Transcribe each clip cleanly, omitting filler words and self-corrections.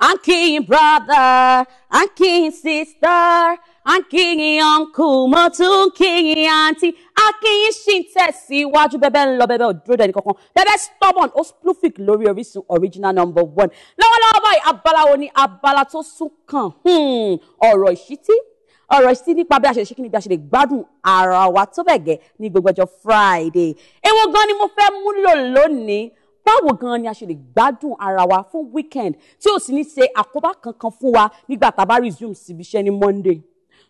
I'm king brother, I'm king sister, I'm king uncle, mo tún king auntie. Akin ṣì ń tẹ̀síwájú bẹ́bẹ́ ń lọ bẹ́bẹ́ ò dúró dẹni kankan. Bẹ́bẹ́ stubborn ó spluffic lórí Orísun original number 1. Lọ́wọ́lọ́wọ́ báyìí abala wo ni abala tó sún kàn? Ọ̀rọ̀ ìṣítí nípa bí a ṣe lè ṣe kí ni bí a ṣe lè gbádùn ara wa tó bẹ́ẹ̀ gẹ́ ní gbogbo ọjọ́ Friday. Èwo gan ni mo fẹ́ mú lò lónìí? Báwo gan ni a ṣe lè gbádùn ara wa fún weekend tí ò sì ní ṣe àkóbá kankan fún wa nígbà tá a bá resume síbi iṣẹ́ ní Monday?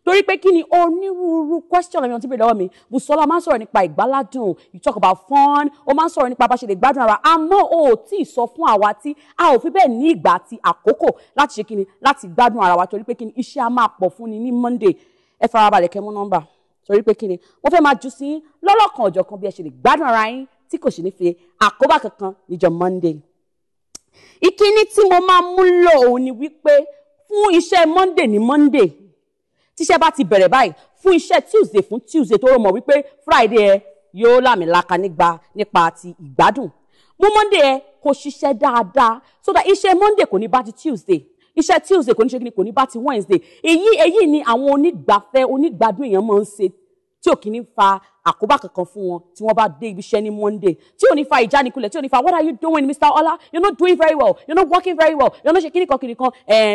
Torí pé kí ni onírúurú question lẹ́yìn tí bèrè lọ́wọ́ mi. Busola máa ń sọ̀rọ̀ nípa ìgbáládùn, you talk about fun, ó máa ń sọ̀rọ̀ nípa bá ṣe lè gbádùn ara. Àmọ́ o ò tí ì sọ fún àwa tí a ò fi bẹ́ẹ̀ ní ìgbà àti àkókò láti ṣe kí ni láti gbádùn ara wa torí pé kí ni iṣẹ́ a máa pọ̀ fún ni ní Monday. Ẹ farabalẹ̀ kẹ́ mú nọ́mbà torí pé kí ni mo fẹ́ máa jù sí lọ́lọ́kan ọ̀jọ̀kan bí ẹ ṣe lè gbádùn ara yín tí kò sì ní fi àkóbá kankan níjọ́ Monday. Ìkíní tí mo máa mú lò òun ni wípé fún iṣẹ́ Monday ní Monday tíṣẹ́ bá ti bẹ̀rẹ̀ báyìí fún iṣẹ́ Tuesday fún Tuesday tó rọ mọ̀ wípé Friday ẹ yóò lámìlaka nípa ti ìgbádùn. Mú Monday ẹ kó ṣiṣẹ́ dáadáa so that iṣẹ́ Monday kò ní bá ti Tuesday. Iṣẹ́ Tuesday kò ní ṣe kí ni kò ní bá ti Wednesday. Èyí ni àwọn onígbádùn èèyàn máa ń ṣe tí ò kí ní fa àkóbá kankan fún wọn tí wọ́n bá dé ibi iṣẹ́ ní Monday. Tí ò ní fa ìjánikulẹ̀, tí ò ní fa what are you doing Mr. Ola? You're not doing very well. You're not working very well. You're not ṣe kíni kan.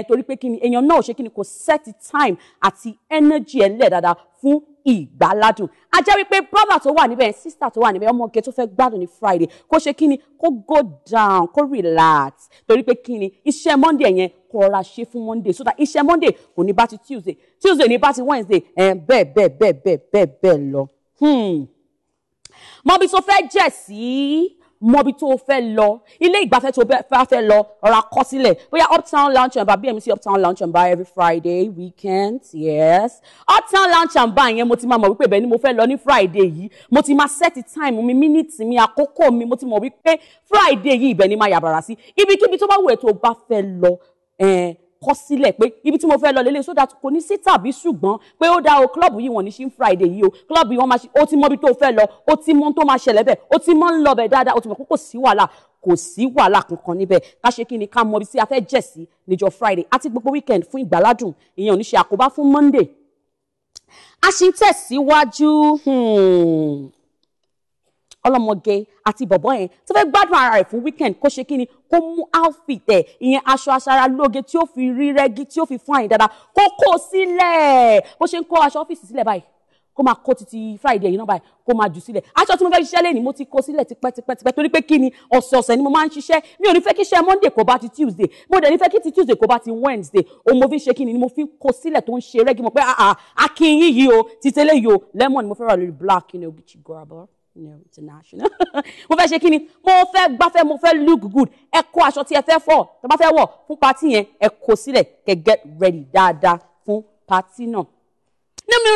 Torí pé kíni èèyàn náà ò ṣe kíni kò set time àti energy ẹ̀ lẹ̀ dáadáa fún ìgbáládùn. A jẹ́ wípé brother tó wà níbẹ̀, sister tó wà níbẹ̀, ọmọge tó fẹ́ gbádùn ní Friday kó ṣe kíni kó go down, kó relax. Torí pé kíni iṣẹ́ Monday yẹn kó rọra ṣe fún Monday so that iṣẹ́ Monday kò ní bá ti Tuesday, Tuesday ní bá ti Wednesday, bẹ́ẹ̀ lọ. Mọ̀bí tó fẹ́ jẹ̀ sí, mọ̀bí tó fẹ́ lọ, ilé ìgbafẹ́ tó fẹ́ lọ, ọ̀rọ̀ àkọsílẹ̀, bóyá Uptown Lounge and Bar, BMC Uptown Lounge and Bar every Friday, weekend, yes. Uptown Lounge and Bar yẹn mo ti máa mọ̀ wípé bẹ́ẹ̀ ni mo fẹ́ lọ ní Friday yìí, mo ti máa set time mi, minutes mi, àkókò mi, mo ti mọ̀ wípé Friday yìí ibẹ̀ ni máa yàbàrà sí. Ibikíbi tó bá wù ẹ́ tó bá fẹ́ lọ, kọ sílẹ̀ pé ibi tí mo fẹ́ lọ lélẹ̀ so that kò ní sí tàbí ṣùgbọ́n pé ó dá o club yìí wọ́n ní ṣí Friday yìí o club yìí wọ́n máa ṣe ó ti mọ ibi tó fẹ́ lọ ó ti mọ tó máa ṣẹlẹ̀ bẹ́ẹ̀ ó ti mọ ń lọ bẹ̀ dáadáa ó ti mọ̀ pé kò sí wàhálà kankan níbẹ̀ ká ṣe kí ni ká mọ ibi tí a fẹ́ jẹ̀ sí níjọ́ Friday àti gbogbo weekend fún ìgbàládùn ìyẹn ò ní ṣe àkóbá fún Monday. A ṣì ń tẹ̀síwájú ọlọ́mọge àti bọ̀bọ́ yẹn tó fẹ́ gbádùn ara rẹ̀ fún weekend kó ṣe kí ni kó mú outfit ẹ̀ ìyẹn aṣọ aṣaralóge tí ó fi rí rẹ́gí tí ó fi fún àyìn dáadáa kó kó sílẹ̀ bó ṣe ń kó aṣọ ọ́fíìsì sílẹ̀ báyìí kó máa kó títí Friday yìí náà báyìí kó máa jù sílẹ̀ aṣọ tí mo fẹ́ ṣiṣẹ́ lẹ́ni mo ti kó sílẹ̀ tipẹ́ torí pé kí ni ọ̀sẹ̀ọ̀sẹ̀ ni mo máa ń ṣiṣẹ́ mi ò ní fẹ́ kí iṣẹ́ Monday kó bá ti Tuesday mo dẹ̀ ní fẹ́ kí ti Tuesday kó bá ti Wednesday òun mo fi ṣe kí ni mo fi kó sílẹ̀ tó ń ṣe rẹ́gí mo pé akínyìn yìí o títẹ́lẹ̀ yìí o lemon mo fẹ́ rà lórí black Gucci grabber. No, international. Mo fẹ́ ṣe kí ni mo fẹ́ gbáfẹ́ mo fẹ́ look good ẹ kó aṣọ tí ẹ fẹ́ fọ̀ tó bá fẹ́ wọ̀ fún party yẹn ẹ kó sílẹ̀ kẹ́ get ready dáadáa fún party náà.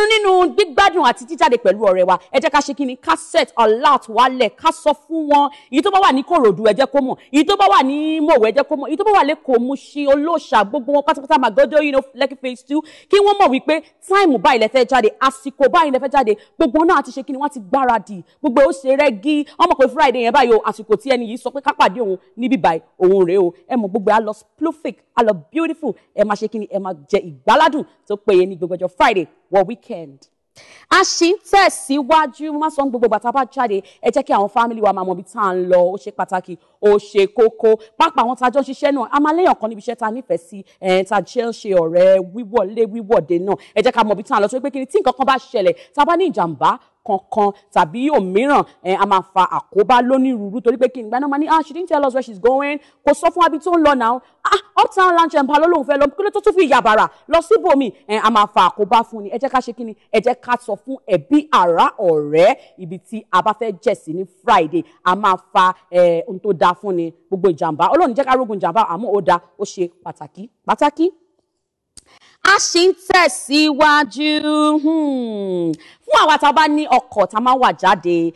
Nínú gbígbádùn àti jíjáde pẹ̀lú ọ̀rẹ́ wa ẹ jẹ́ ká ṣe kí ni ká set alert wálẹ̀ ká sọ fún wọn èyí tó bá wà ní Kòròdú ẹ jẹ́ kó mọ̀ èyí tó bá wà ní Mòwe ẹ jẹ́ kó mọ̀ èyí tó bá wà lẹ́kọ̀ọ́ Mùṣí Olóòṣà gbogbo wọn pátápátá Màgódó Lekki phase 2 kí wọ́n mọ̀ wípé táìmù báyìí lẹ fẹ́ jáde àsìkò báyìí lẹ fẹ́ jáde gbogbo náà ti ṣe kí ni wọ́n ti gbáradì gbogbo ó ṣe rẹ́gí wọ́n mọ̀ pé Friday yẹn báyìí o àsìkò tí ẹni yìí sọ pé ká pàdé òun níbí báyìí òun rèé o ẹ mọ̀ gbogbo á lọ spluffic á lọ beautiful ẹ máa ṣe kí ni ẹ máa jẹ ìgbáládùn tó péye ní gbogbo ọjọ́ Friday wọ weekend. A ṣì ń tẹ̀síwájú má sọ gbogbo bàtà bá jáde ẹ jẹ́ kí àwọn family wa máa mọ ibi tá à ń lọ ó ṣe pàtàkì ó ṣe kókó pápá àwọn tájọ́ ṣiṣẹ́ náà a máa léèyàn kan níbi iṣẹ́ tá a nífẹ̀ẹ́ sí tá a jẹ́ ṣe ọ̀rẹ́ wíwọlé wíwọ̀de náà ẹ jẹ́ ká mọ ibi tá à ń lọ tó pé kí ni tí nǹkan kan bá ṣẹlẹ̀ tá a bá ní ìjàmbá kankan tàbí òmíràn a máa fa àkóbá lónírúurú torí pé kí ni gbaná máa ní she didn't tell us where she's going kò sọ fún wa bí tó ń lọ náà Uptown Lounge and Bar lóhùn fẹ́ lọ kí ló tó tún fi yàbàrà lọ síbòmí a máa fa àkóbá fún ni ẹ jẹ́ ká ṣe kí ni ẹ jẹ́ ká sọ fún ẹbí ará ọ̀rẹ́ ibi tí a bá fẹ́ jẹ̀ sí ní Friday a máa fa ohun tó dáa fún ni gbogbo ìjàmbá Ọlọ́run jẹ́ ká rógun ìjàmbá àmọ́ ó dáa ó ṣe pàtàkì. A ṣì ń tẹ̀síwájú fún àwa tá a bá ní ọkọ̀ tá a máa wà jáde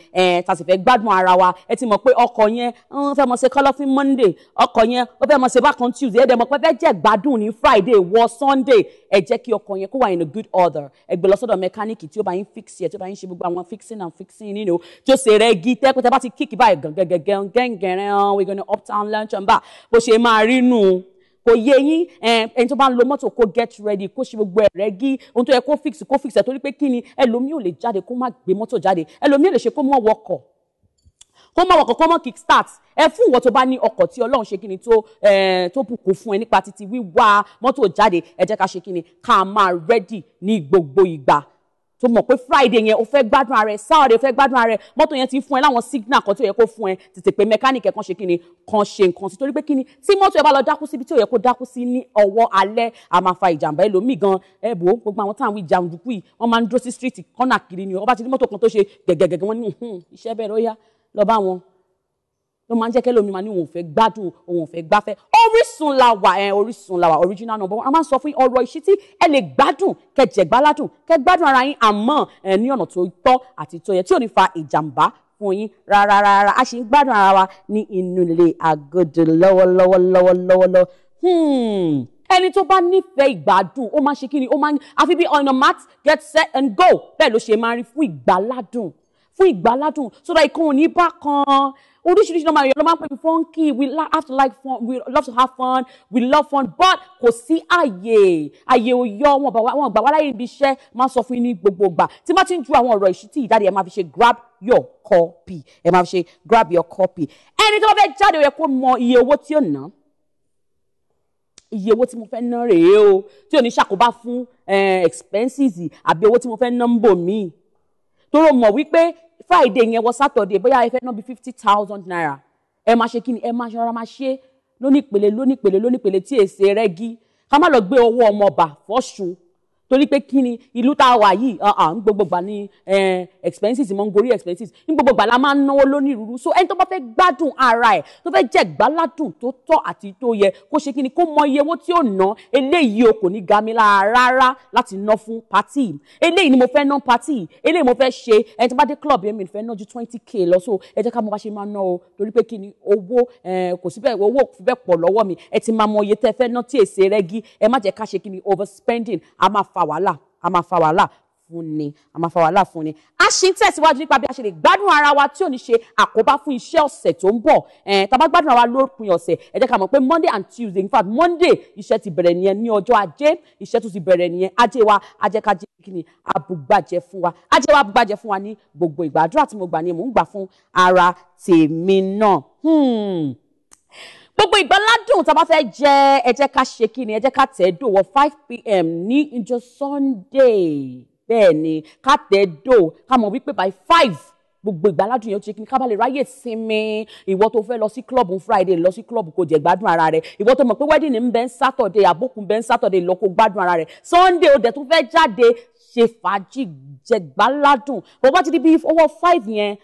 tá a sì fẹ́ gbádùn ara wa ẹ ti mọ̀ pé ọkọ̀ yẹn fẹ́ mọ̀ ṣe kọ́lọ́fín Monday ọkọ̀ yẹn ó fẹ́ mọ̀ ṣe bákan Tuesday ẹ dẹ̀ mọ̀ pé fẹ́ jẹ́ gbádùn ní Friday wọ Sunday ẹ jẹ́ kí ọkọ̀ yẹn kó wà in a good order ẹ gbé lọ sọ́dọ̀ mẹkáníìkì tí ó bá yín fix ẹ tí ó bá yín ṣe gbogbo àwọn fixing nínú tí ó ṣe rẹ́gí tẹ́kùtẹ́ bá ti kíkì báyìí gẹ́gẹ́rẹ́ we're gonna Uptown Lounge and Bar bó ṣe máa rí nù kò yé yín ẹni tó bá ń lo mọ́tò kó get ready kó ṣe gbogbo ẹ̀rẹ́gí ohun tó yẹ kó fix ẹ̀ torí pé kí ni ẹlòmíì ò lè jáde kó má gbé mọ́tò jáde ẹlòmíì ò lè ṣe kó mọ́ wọkọ̀ kó mọ́ kick start ẹ fún ìwọ tó bá ní ọkọ̀ tí Ọlọ́run ṣe kíni tó bùkún fún ẹ nípa títí wíwá mọ́tò jáde ẹ jẹ́ ká ṣe kíni ká máa ready ní gbogbo ìgbà tó mọ̀ pé Friday yẹn o fẹ́ gbádùn ara ẹ Saturday o fẹ́ gbádùn ara ẹ mọ́tò yẹn ti fún ẹ láwọn signal kan tó yẹ kó fún ẹ tètè pé mechanic kan ṣe kíni kan ṣe nǹkan sí torí pé kíni tí mọ́tò ẹ bá lọ dákú síbi tí ó yẹ kó dákú sí ní ọwọ́ alẹ́ a máa fa ìjàmbá ẹlòmíì gan ẹ̀bùn gbogbo àwọn táwọn ìjàndùkú yìí wọ́n máa ń dúró sí street kọ́nà kiri ni ọba ti ní mọ́tò kan tó ṣe gẹ̀gẹ̀gẹ̀ wọ́n ní iṣẹ́ bẹ́ẹ̀ ló yá lọ bá wọn ló máa ń jẹ́ kẹ́lẹ́ omi máa ní òun fẹ́ gbádùn òun fẹ́ gbáfẹ́ Orísun la wà original number one a máa ń sọ fún ọ̀rọ̀ ìṣítí ẹ lè gbádùn kẹjẹgbáládùn kẹgbádùn ara yín àmọ́ ní ọ̀nà tó tọ́ àti tó yẹ tí ò ní fa ìjàmbá fún yín rárá a sì ń gbádùn ara wa ní inú ilé Agodo lọ́wọ́lọ́wọ́ ẹni tó bá nífẹ̀ẹ́ ìgbádùn ó máa ń ṣe kí ni ó máa ń àfi bí on a mat get set and go bẹ́ẹ̀ ló ṣe máa ń rí fún ìgbáládùn so that ìkan ò ní bá kan oríṣiríṣi ló máa ń pè ní funky we have to like fun we love to have fun we love fun but kò sí àyè ò yọ wọn gbà wá láyé ibi iṣẹ́ máa sọ fún yín ní gbogbo ìgbà tí má ti ń ju àwọn ọ̀rọ̀ ìṣítí ìdáde ẹ máa fi ṣe grab your copy ẹni tó bá fẹ́ jáde ó yẹ kó mọ iye owó tí ó ná iye owó tí mo fẹ́ ná rèé o tí ò ní ṣàkóbá fún expenses àbí owó tí mo fẹ́ ná ń bò míì tó rò mọ̀ wípé Friday yẹn wọ Saturday bóyá ẹ fẹ́ ná bí 50,000 naira ẹ máa ṣe kí ni ẹ máa ṣọ́ra máa ṣe lónípele tí èsè rẹ́gí ká má lọ gbé owó ọmọ ọba fọ́ṣù torí pé kí ni ìlú tá a wà yìí ní gbogbo gbà ní expenses mọ́ ń gorí expenses ní gbogbo gbà la máa ń náwó lónírúurú so ẹni tó bá fẹ́ gbádùn ara ẹ̀ tó fẹ́ jẹ́ gbáládùn tó tọ́ àti tó yẹ kó ṣe kí ni kó mọ iye owó tí ó ná eléyìí o kò ní ga mi lára rárá láti ná fún party eléyìí ni mo fẹ́ ná party eléyìí mo fẹ́ ṣe ẹni tó bá dé club yẹn mi fẹ́ ná ju 20k lọ so ẹ jẹ́ ká mọ bá ṣe máa ná o torí pé kí ni owó kò sí bẹ́ẹ̀ owó kò fi bẹ́ẹ̀ pọ̀ lọ́wọ́ mi ẹ ti máa mọ iye tẹ́ fẹ́ ná tí èsè rẹ́gí ẹ má jẹ́ ká ṣe kí ni overspending a máa fa wàhálà fún ni a ṣì ń tẹ̀síwájú nípa bí a ṣe lè gbádùn ara wa tí ò ní ṣe àkóbá fún iṣẹ́ ọ̀sẹ̀ tó ń bọ̀ tá bá gbádùn ara wa lópin ọ̀sẹ̀ ẹ jẹ́ ká mọ̀ pé Monday and Tuesday in fact Monday iṣẹ́ ti bẹ̀rẹ̀ nìyẹn ní ọjọ́ Ajé iṣẹ́ tó ti bẹ̀rẹ̀ nìyẹn Ajé wa ajẹ́kájẹ́ kí ni abùgbàjẹ́ fún wa ní gbogbo ìgbà àdúrà tí mo gbà ni mò ń gbà fún ara tèmi náà gbogbo ìgbàládùn tá a bá fẹ́ jẹ ẹ jẹ́ ká ṣe kí ni ẹ jẹ́ ká tẹ̀ dò wọ 5 p.m. ní ìjọ Sunday bẹ́ẹ̀ ni ká tẹ̀ dò ká mọ̀ wípé by 5 gbogbo ìgbàládùn yẹn ó ṣe kí ni ká bá lè ráyè sinmi ìwọ tó fẹ́ lọ sí club Friday lọ sí club kò jẹ́ gbádùn ara rẹ̀ ìwọ tó mọ̀ pé wedding ń bẹ Saturday àbókùn bẹ Saturday lọ kó gbádùn ara rẹ̀ Sunday ó dẹ̀ tún fẹ́ jáde ṣe fàájì jẹgbáládùn bó bá ti di bí ọwọ́ 5 yẹn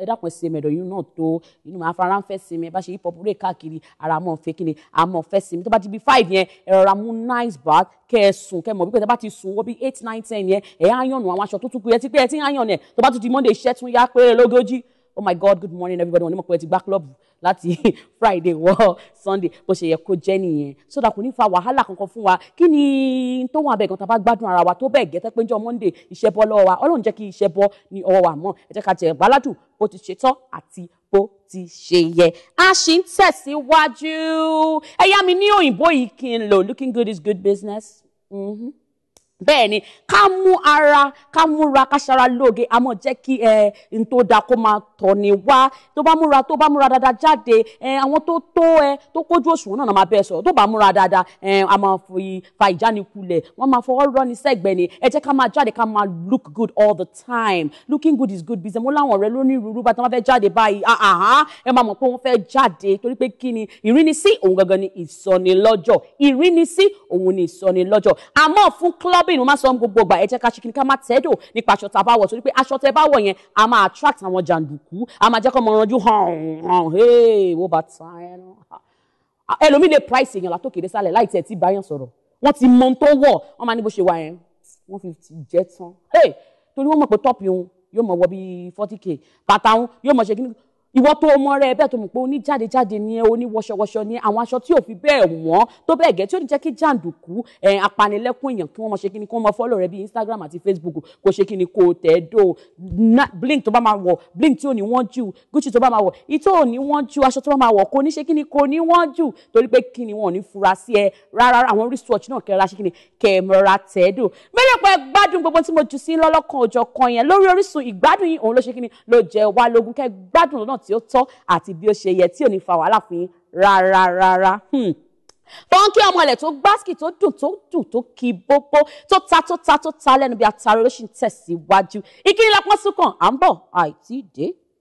ẹ dákun ẹsẹ̀ mẹ̀dọ̀ yìí náà tó inú máa fara ń fẹ́ sinmi ẹ bá ṣe hip hop rẹ̀ káàkiri ara mọ̀ fẹ́ kí ni àmọ̀ fẹ́ sinmi tó bá ti di 5 yẹn ẹ rọra mú nice bath kẹ́ ẹ sùn kẹ́ mọ̀ wípé tẹ́ bá ti sùn wọ́n bí 8 9 10 yẹn ẹ̀ á yànnù àwọn aṣọ tó tún kú yẹn ti pé ẹ ti ń yànnù ẹ̀ tó bá tún di Monday iṣẹ́ tún yá pé lógójì oh my God good morning everybody wọ́n ní mọ̀ pé ẹ ti gbá club láti Friday wọ Sunday bó ṣe yẹ kó jẹ́ nìyẹn so that kò ní fa wàhálà kankan fún wa kí ni tó wọn abẹ́gan tá a bá gbádùn ara wa tó bẹ́ẹ̀ gẹ́tẹ́ pé jọ Monday iṣẹ́ bọ́ lọ́wọ́ wa Ọlọ́run jẹ́ kí iṣẹ́ bọ́ ní ọwọ́ wa mọ́ ẹ jẹ́ ká jẹ gbáládùn bó ti ṣe tọ́ àti bó ti ṣe yẹ a ṣì ń tẹ̀síwájú ẹ yá mi ní òyìnbó yìí kí n lò looking good is good business. Bẹ́ẹ̀ ni ká múra ká ṣara lóge àmọ́ jẹ́ kí n tó da kó máa tọ̀ ní wá tó bá múra dáadáa jáde àwọn tó kójú òṣùwọ̀n náà máa bẹ́ẹ̀ sọ̀rọ̀ tó bá múra dáadáa a máa fa ìjánikulẹ̀ wọ́n máa fọwọ́ rọ́ ní sẹ́gbẹ̀ẹ́ ni ẹ jẹ́ ká máa jáde ká máa look good all the time looking good is good business mo láwọn ọ̀rẹ́ lónírúurú bá tí wọ́n fẹ́ jáde báyìí ẹ máa mọ̀ pé wọ́n fẹ́ jáde torí pé kí ni ìrínisí òun gangan ni ìsọnilọ́jọ̀ àmọ́ fún clubbing mo máa sọ gbogbo ìgbà ẹ jẹ́ ká ṣe kí ni ká má tẹ́dọ̀ nípa aṣọ tá a bá wọ̀ torí pé aṣọ tẹ́ bá wọ̀ yẹn a máa attract àwọn jàǹdùkú a máa jẹ́ kó mọ ọ̀rànjú hàn wó bá ta ẹ náà ẹlòmíì lè price èèyàn látòkè dé sálẹ̀ láì tiẹ̀ tí báyàn sọ̀rọ̀ wọ́n ti mọ ohun tó wọ̀ wọ́n máa ní bó ṣe wà yẹn 150 jẹ́ tán torí wọ́n mọ̀ pé top yòun yóò mọ̀ wọ bí 40k bàtà òun yóò mọ̀ ṣe kí ni ìwọ tó mọ rẹ bẹ́ẹ̀ tó mọ̀ pé oníjáde ni oníwọṣọwọṣọ ni àwọn aṣọ tí ò fi bẹ́ẹ̀ wọ́n tó bẹ́ẹ̀ gẹ́ tí ó ní jẹ́ kí jàǹdùkú apanilẹ́kún èèyàn kí wọ́n mọ ṣe kí ni kí wọ́n mọ fọ́lọ̀ rẹ bí Instagram àti Facebook kò ṣe kí ni kò tẹ̀ dó blink tó bá máa wọ̀ blink tí ò ní wọ́n jù Gucci tó bá máa wọ̀ ìtò ò ní wọ́n jù aṣọ tó bá máa wọ̀ kò ní ṣe kí ni kò ní wọ́n jù torí pé kí ni wọn ò ní fura sí ẹ rárá àwọn wristwatch náà kẹ́ra ṣe kí ni kẹ́mọ́ra tẹ̀ dó mẹ́lẹ̀ pé gbádùn gbogbo tí mo jù sí lọ́lọ́kan òjọ̀ kan yẹn lórí Orísun ìgbádùn yìí òun ló ṣe kí ni ló jẹ́ wá lógún kẹ́ gbádùn lọ́nà tí ó tọ́ àti bí ó ṣe yẹ tí ò ní fa wàhálà fún yín rárá. Funkyomoelle tó gbásìkì tó dùn tó kí bóbó tó ta lẹ́nu bí atare ló ṣì ń tẹ̀síwájú ìkíni lápọ́n sùkàn à ń bọ̀ àìtí dé.